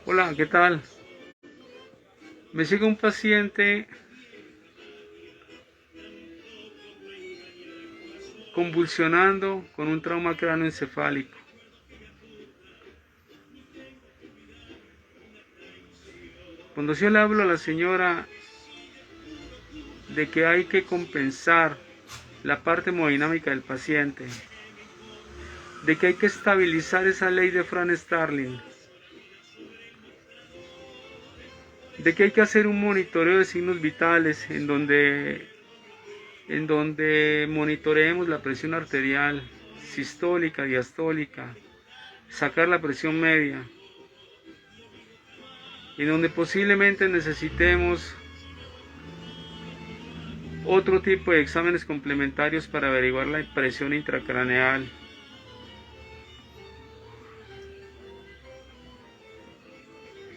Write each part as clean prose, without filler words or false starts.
Hola, ¿qué tal? Me llega un paciente convulsionando con un trauma cráneoencefálico. Cuando yo le hablo a la señora de que hay que compensar la parte hemodinámica del paciente, de que hay que estabilizar esa ley de Frank Starling, de que hay que hacer un monitoreo de signos vitales en donde monitoreemos la presión arterial, sistólica, diastólica, sacar la presión media, en donde posiblemente necesitemos otro tipo de exámenes complementarios para averiguar la presión intracraneal.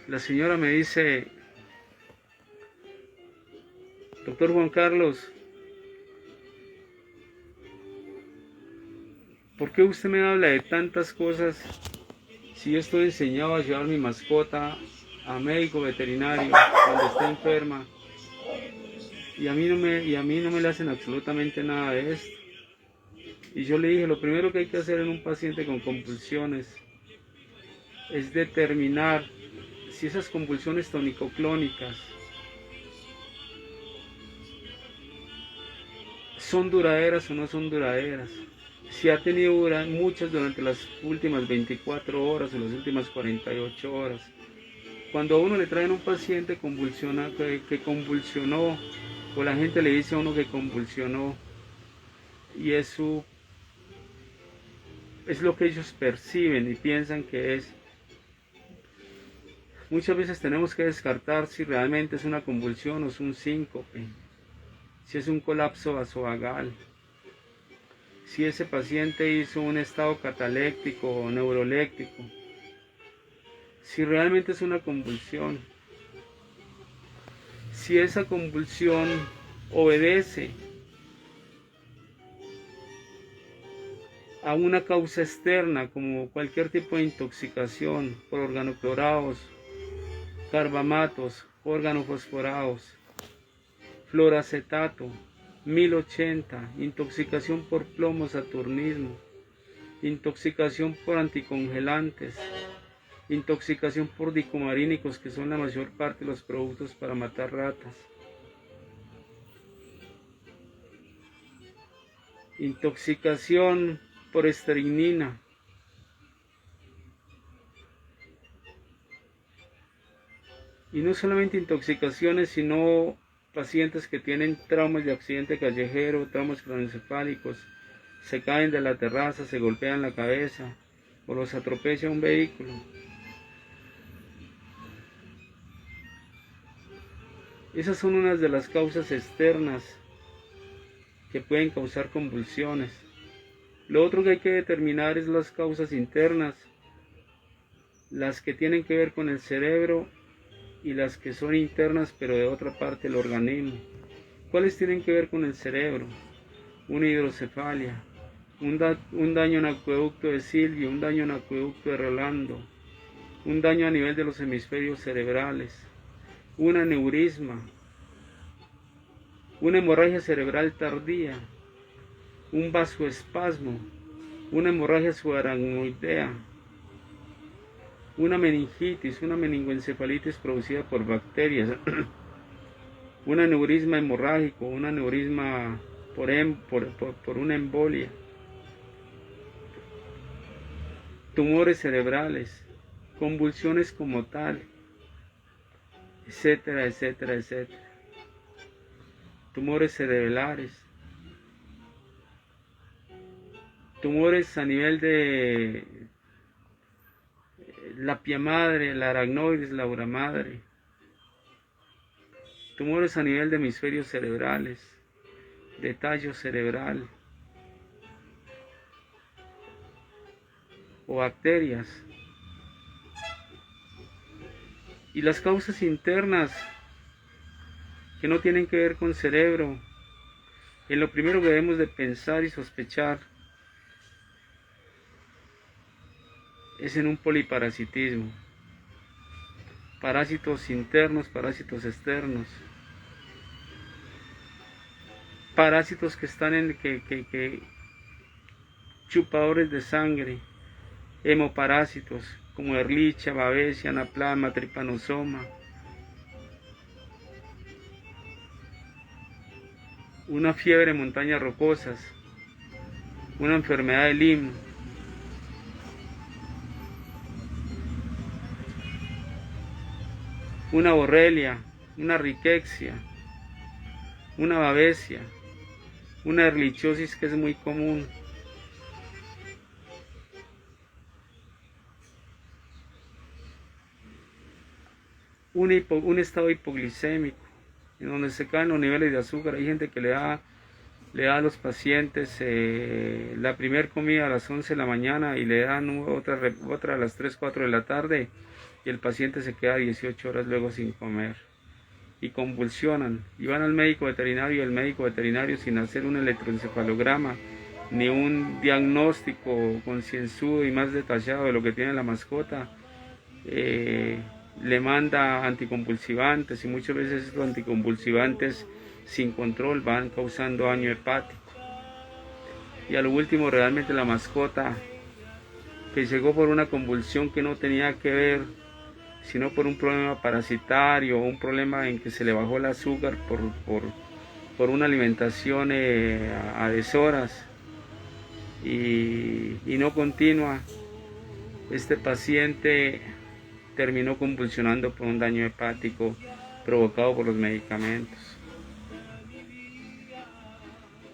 La señora me dice: doctor Juan Carlos, ¿por qué usted me habla de tantas cosas si yo estoy enseñado a llevar mi mascota a médico veterinario cuando está enferma y a mí no me le hacen absolutamente nada de esto? Y yo le dije: lo primero que hay que hacer en un paciente con convulsiones es determinar si esas convulsiones tonicoclónicas son duraderas o no son duraderas, si ha tenido muchas durante las últimas 24 horas o las últimas 48 horas. Cuando a uno le traen un paciente que convulsionó, o la gente le dice a uno que convulsionó, y eso es lo que ellos perciben y piensan que es. Muchas veces tenemos que descartar si realmente es una convulsión o es un síncope, si es un colapso vasovagal, si ese paciente hizo un estado cataléctico o neuroléctico, si realmente es una convulsión, si esa convulsión obedece a una causa externa como cualquier tipo de intoxicación por organoclorados, carbamatos, organofosforados, fluoracetato, 1080, intoxicación por plomo, saturnismo, intoxicación por anticongelantes, intoxicación por dicumarínicos, que son la mayor parte de los productos para matar ratas, intoxicación por estricnina, y no solamente intoxicaciones, sino pacientes que tienen traumas de accidente callejero, traumas craneoencefálicos, se caen de la terraza, se golpean la cabeza o los atropella un vehículo. Esas son unas de las causas externas que pueden causar convulsiones. Lo otro que hay que determinar es las causas internas, las que tienen que ver con el cerebro y las que son internas pero de otra parte del organismo. ¿Cuáles tienen que ver con el cerebro? Una hidrocefalia, un daño en acueducto de Silvio, un daño en acueducto de Rolando, un daño a nivel de los hemisferios cerebrales, un aneurisma, una hemorragia cerebral tardía, un vasoespasmo, una hemorragia subaracnoidea, una meningitis, una meningoencefalitis producida por bacterias, un aneurisma hemorrágico, un aneurisma por una embolia, tumores cerebrales, convulsiones como tal, etcétera, etcétera, etcétera. Tumores cerebrales, tumores a nivel de la pia madre, la aracnoides, la ura madre, tumores a nivel de hemisferios cerebrales, de tallo cerebral, o bacterias. Y las causas internas que no tienen que ver con cerebro, en lo primero que debemos de pensar y sospechar es en un poliparasitismo. parásitos internos, parásitos externos, parásitos que están que chupadores de sangre, hemoparásitos como Ehrlichia, Babesia, Anaplasma, Trypanosoma, una fiebre en montañas rocosas, una enfermedad de Lyme, una borrelia, una rickettsia, una babesia, una ehrlichiosis que es muy común, un estado hipoglicémico, en donde se caen los niveles de azúcar. Hay gente que le da a los pacientes la primera comida a las 11 de la mañana y le dan otra a las 3, 4 de la tarde, y el paciente se queda 18 horas luego sin comer y convulsionan y van al médico veterinario, y el médico veterinario, sin hacer un electroencefalograma ni un diagnóstico concienzudo y más detallado de lo que tiene la mascota, le manda anticonvulsivantes, y muchas veces estos anticonvulsivantes sin control van causando daño hepático. Y a lo último, realmente la mascota que llegó por una convulsión que no tenía que ver, sino por un problema parasitario, un problema en que se le bajó el azúcar por una alimentación a deshoras y no continua, este paciente terminó convulsionando por un daño hepático provocado por los medicamentos.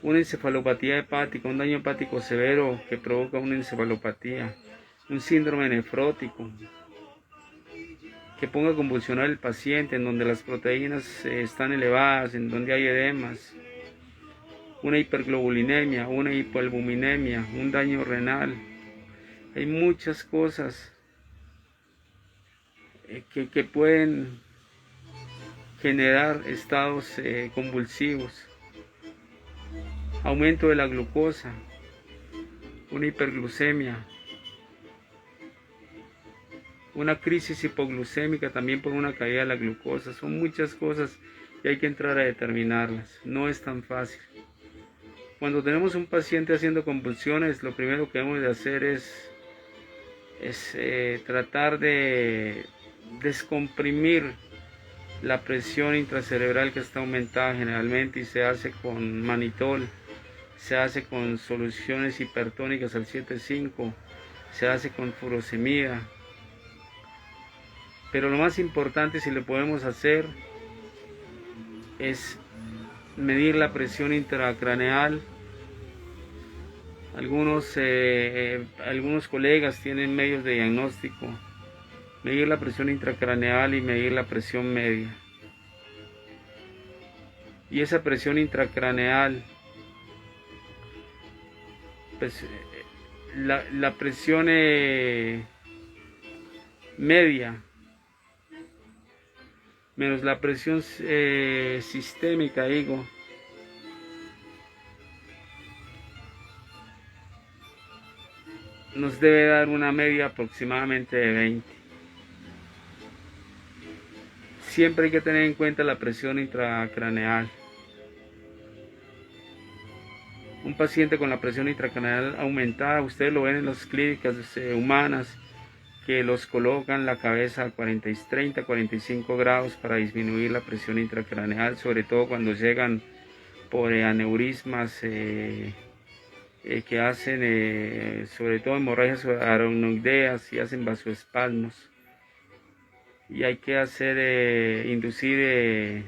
Una encefalopatía hepática, un daño hepático severo que provoca una encefalopatía, un síndrome nefrótico que ponga a convulsionar al paciente, en donde las proteínas están elevadas, en donde hay edemas, una hiperglobulinemia, una hipoalbuminemia, un daño renal. Hay muchas cosas que pueden generar estados convulsivos. Aumento de la glucosa, una hiperglucemia, una crisis hipoglucémica también por una caída de la glucosa. Son muchas cosas y hay que entrar a determinarlas. No es tan fácil. Cuando tenemos un paciente haciendo convulsiones, lo primero que debemos de hacer es tratar de descomprimir la presión intracerebral que está aumentada generalmente, y se hace con manitol, se hace con soluciones hipertónicas al 7,5, se hace con furosemida. Pero lo más importante, si lo podemos hacer, es medir la presión intracraneal. Algunos colegas tienen medios de diagnóstico: medir la presión intracraneal y medir la presión media. Y esa presión intracraneal, pues, la presión media menos la presión sistémica, digo, nos debe dar una media aproximadamente de 20. Siempre hay que tener en cuenta la presión intracraneal. Un paciente con la presión intracraneal aumentada, ustedes lo ven en las clínicas humanas, que los colocan la cabeza a 30, 45 grados para disminuir la presión intracraneal, sobre todo cuando llegan por aneurismas que hacen sobre todo hemorragias aracnoideas y hacen vasoespasmos. Y hay que inducir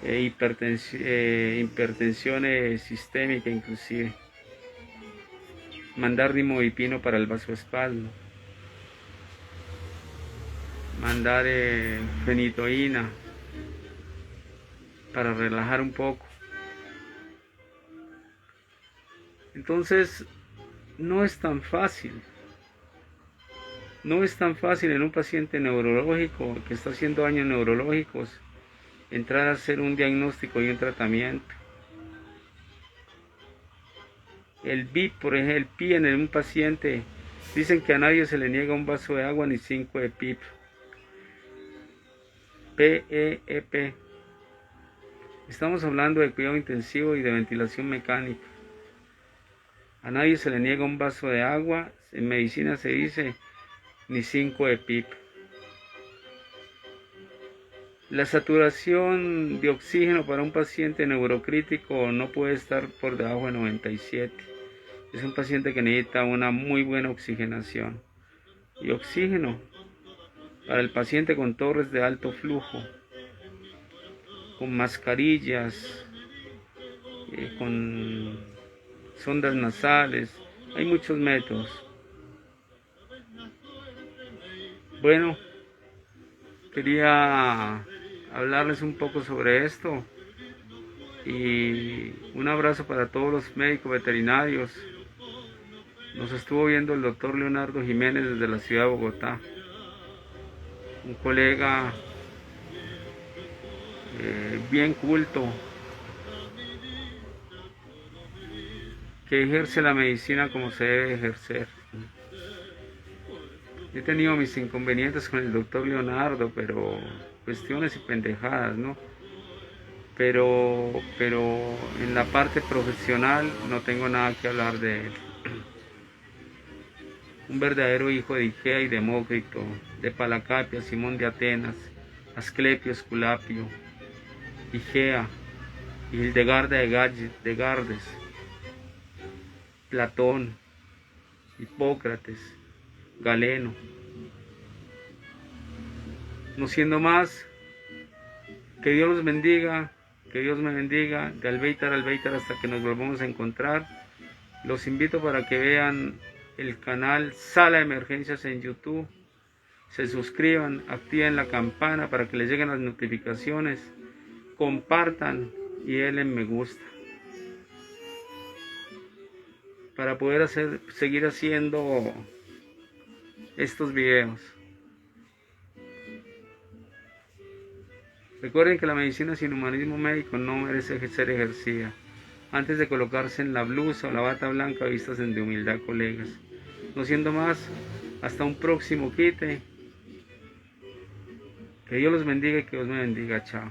hipertensión sistémica, inclusive mandar dimodipino para el vasoespasmo, mandar fenitoína para relajar un poco. Entonces no es tan fácil en un paciente neurológico que está haciendo daños neurológicos entrar a hacer un diagnóstico y un tratamiento. El BIP, por ejemplo, el PI en un paciente, dicen que a nadie se le niega un vaso de agua ni 5 de PIP. PEEP. Estamos hablando de cuidado intensivo y de ventilación mecánica. A nadie se le niega un vaso de agua. En medicina se dice ni 5 EPIP. La saturación de oxígeno para un paciente neurocrítico no puede estar por debajo de 97. Es un paciente que necesita una muy buena oxigenación. Y oxígeno para el paciente con torres de alto flujo, con mascarillas, con sondas nasales. Hay muchos métodos. Bueno, quería hablarles un poco sobre esto y un abrazo para todos los médicos veterinarios. Nos estuvo viendo el doctor Leonardo Jiménez desde la ciudad de Bogotá, un colega bien culto que ejerce la medicina como se debe ejercer. He tenido mis inconvenientes con el doctor Leonardo, pero cuestiones y pendejadas, ¿no? Pero en la parte profesional no tengo nada que hablar de él. Un verdadero hijo de Igea y Demócrito, de Palacapia, Simón de Atenas, Asclepio, Esculapio, Igea, Hildegarda de Gardes, Platón, Hipócrates, Galeno. No siendo más, que Dios los bendiga, que Dios me bendiga, de Albéitar a Albéitar hasta que nos volvamos a encontrar. Los invito para que vean el canal Sala de Emergencias en YouTube, se suscriban, activen la campana para que les lleguen las notificaciones, compartan y denle me gusta para poder seguir haciendo estos videos. Recuerden que la medicina sin humanismo médico no merece ser ejercida. Antes de colocarse en la blusa o la bata blanca, vístanse de humildad, colegas. No siendo más, hasta un próximo quite. Que Dios los bendiga y que Dios me bendiga. Chao.